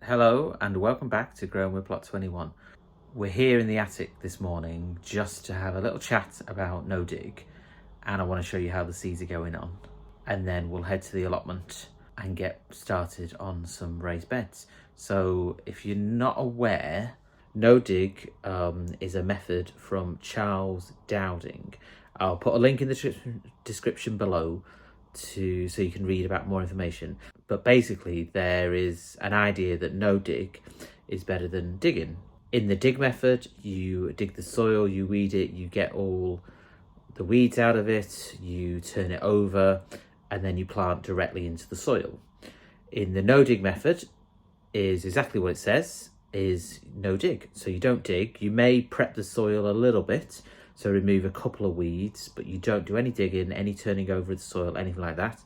Hello and welcome back to Growing with Plot 21. We're here in the attic this morning just to have a little chat about no dig, and I want to show you how the seeds are going on, and then we'll head to the allotment and get started on some raised beds. So if you're not aware, no dig is a method from Charles Dowding. I'll put a link in the description below so you can read about more information. But basically there is an idea that no dig is better than digging. In the dig method, you dig the soil, you weed it, you get all the weeds out of it, you turn it over, and then you plant directly into the soil. In the no dig method is exactly what it says, is no dig. So you don't dig, you may prep the soil a little bit, so remove a couple of weeds, but you don't do any digging, any turning over of the soil, anything like that.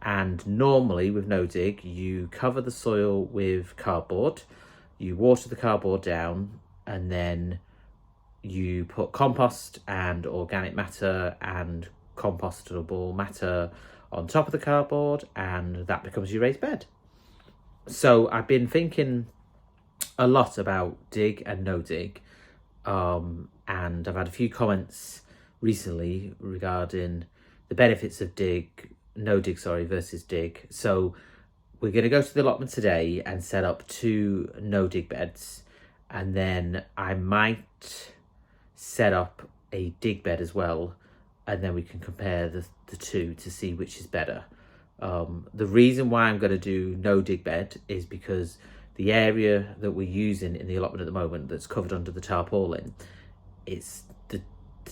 And normally with no dig, you cover the soil with cardboard, you water the cardboard down, and then you put compost and organic matter and compostable matter on top of the cardboard, and that becomes your raised bed. So I've been thinking a lot about dig and no dig, and I've had a few comments recently regarding the benefits of no dig versus dig. So we're going to go to the allotment today and set up 2 no dig beds, and then I might set up a dig bed as well, and then we can compare the two to see which is better. The reason why I'm going to do no dig bed is because the area that we're using in the allotment at the moment that's covered under the tarpaulin, the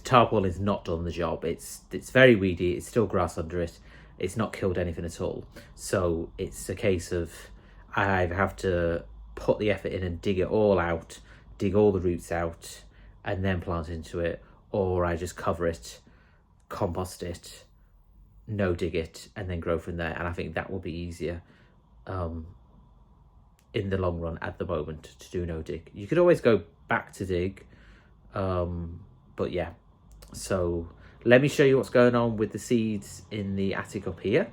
tarpaulin is not done the job. It's very weedy, it's still grass under it, it's not killed anything at all. So it's a case of I either have to put the effort in and dig it all out, dig all the roots out, and then plant into it, or I just cover it, compost it, no dig it, and then grow from there. And I think that will be easier in the long run at the moment to do no dig. You could always go back to dig, but yeah. So let me show you what's going on with the seeds in the attic up here,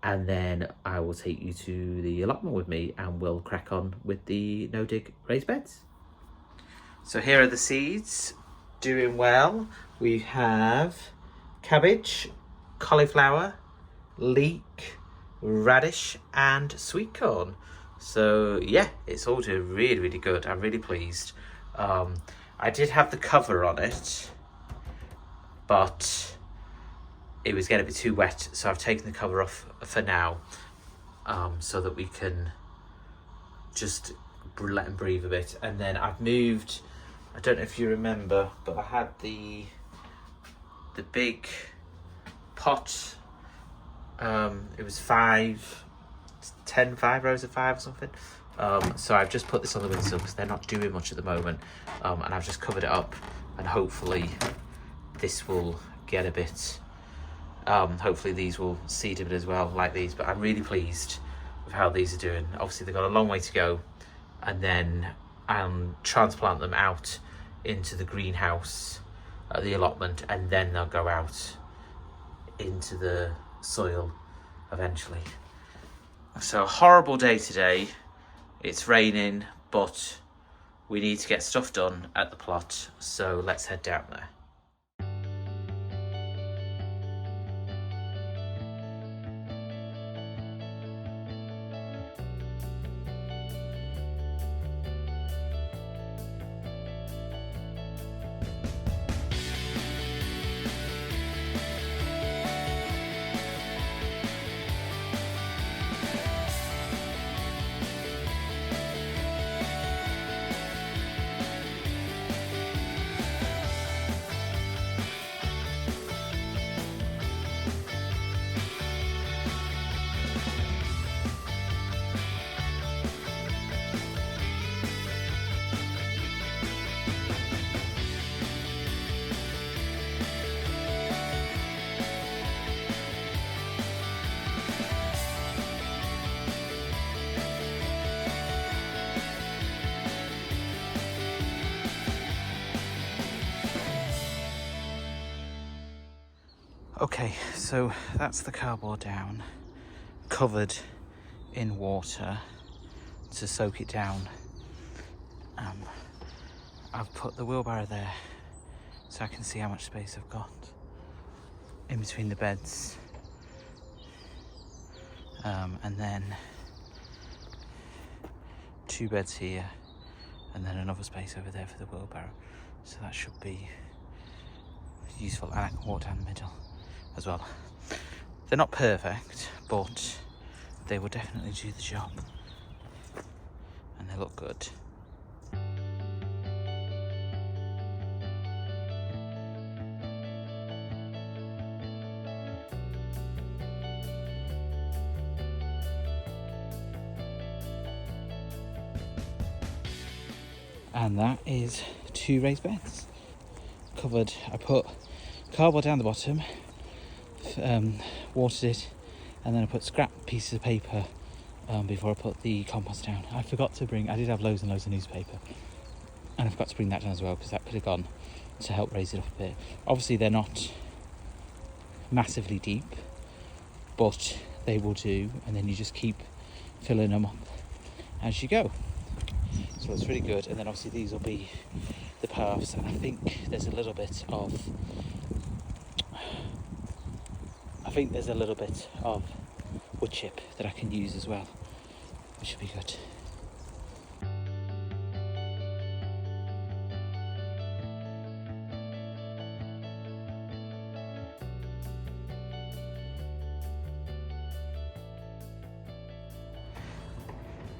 and then I will take you to the allotment with me and we'll crack on with the no dig raised beds. So here are the seeds doing well. We have cabbage, cauliflower, leek, radish and sweet corn. So yeah, it's all doing really good. I'm really pleased. I did have the cover on it, but it was getting a bit too wet, so I've taken the cover off for now, so that we can just let them breathe a bit. And then I've moved, I don't know if you remember, but I had the big pot, it was 5 rows of 5 or something. So I've just put this on the windowsill because they're not doing much at the moment, and I've just covered it up, and hopefully this will get a bit, hopefully these will seed a bit as well, like these. But I'm really pleased with how these are doing. Obviously they've got a long way to go, and then I'll transplant them out into the greenhouse at the allotment, and then they'll go out into the soil eventually. So horrible day today. It's raining, but we need to get stuff done at the plot, so let's head down there. Okay, so that's the cardboard down, covered in water. to soak it down. I've put the wheelbarrow there so I can see how much space I've got in between the beds, and then 2 beds here, and then another space over there for the wheelbarrow. So that should be useful, and I can walk down the middle as well. They're not perfect, but they will definitely do the job, and they look good. And that is 2 raised beds covered. I put cardboard down the bottom, watered it, and then I put scrap pieces of paper before I put the compost down. I forgot to bring, I did have loads and loads of newspaper, and I forgot to bring that down as well, because that could have gone to help raise it up a bit. Obviously they're not massively deep, but they will do, and then you just keep filling them up as you go. So it's really good. And then obviously these will be the paths, and I think there's a little bit of wood chip that I can use as well, which should be good.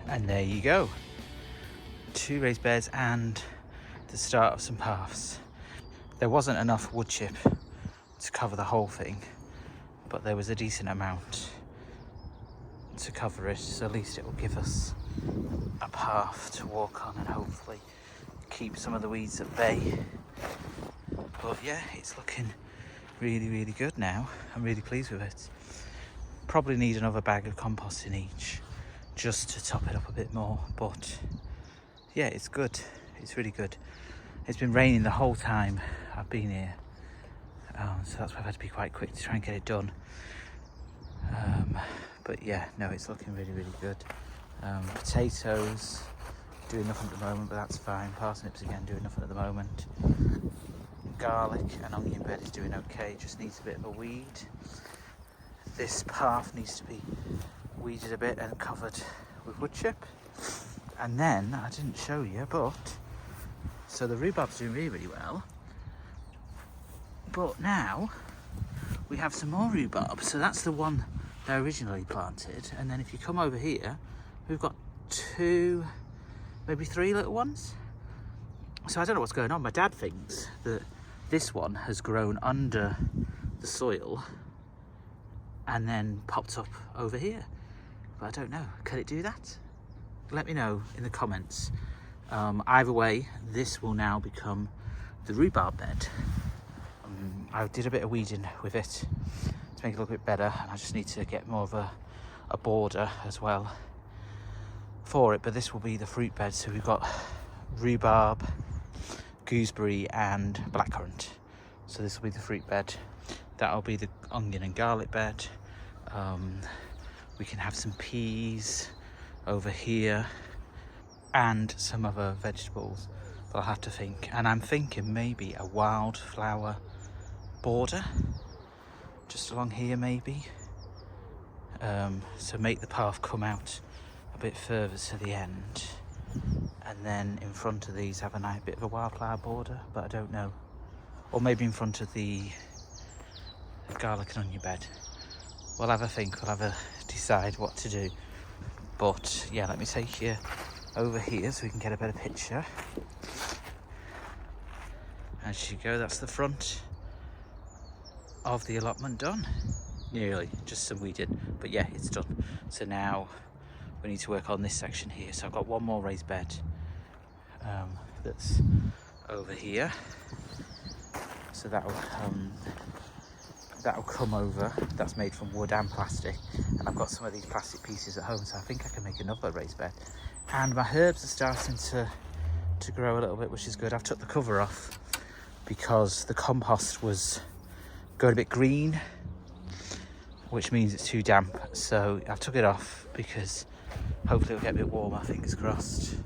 And there you go. 2 raised beds and the start of some paths. There wasn't enough wood chip to cover the whole thing, but there was a decent amount to cover it, so at least it will give us a path to walk on and hopefully keep some of the weeds at bay. But yeah, it's looking really, really good now. I'm really pleased with it. Probably need another bag of compost in each just to top it up a bit more, but yeah, it's good. It's really good. It's been raining the whole time I've been here, so that's why I've had to be quite quick to try and get it done. But yeah, no, it's looking really, really good. Potatoes, doing nothing at the moment, but that's fine. Parsnips again, doing nothing at the moment. Garlic and onion bed is doing okay, just needs a bit of a weed. This path needs to be weeded a bit and covered with wood chip. And then, I didn't show you, but, so the rhubarb's doing really, really well. But now, we have some more rhubarb. So that's the one they originally planted. And then if you come over here, we've got 2, maybe 3 little ones. So I don't know what's going on. My dad thinks that this one has grown under the soil and then popped up over here. But I don't know. Can it do that? Let me know in the comments. Either way, this will now become the rhubarb bed. I did a bit of weeding with it to make it look a bit better, and I just need to get more of a border as well for it. But this will be the fruit bed. So we've got rhubarb, gooseberry and blackcurrant. So this will be the fruit bed. That'll be the onion and garlic bed. We can have some peas over here and some other vegetables, but I'll have to think. And I'm thinking maybe a wildflower border just along here maybe, so make the path come out a bit further to the end, and then in front of these have a nice bit of a wildflower border, but I don't know. Or maybe in front of the garlic and onion bed. We'll have a think, we'll have a decide what to do. But yeah, let me take you over here so we can get a better picture. As you go, that's the front of the allotment done. Nearly, just some weeding, but yeah, it's done. So now we need to work on this section here. So I've got one more raised bed that's over here. So that'll come over. That's made from wood and plastic, and I've got some of these plastic pieces at home, so I think I can make another raised bed. And my herbs are starting to grow a little bit, which is good. I've took the cover off because the compost was going a bit green, which means it's too damp. So I took it off because hopefully it'll get a bit warmer, fingers crossed.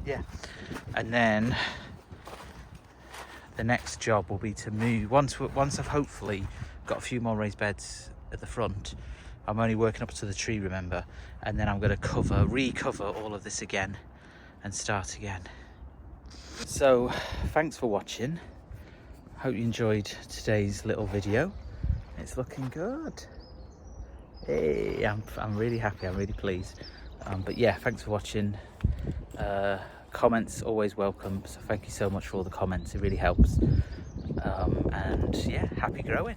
Yeah, and then the next job will be to move once I've hopefully got a few more raised beds at the front. I'm only working up to the tree, remember, and then I'm going to recover all of this again and start again. So thanks for watching. Hope you enjoyed today's little video. It's looking good. Hey, I'm really happy, I'm really pleased. But yeah, thanks for watching. Comments always welcome, so thank you so much for all the comments, it really helps. And yeah, happy growing.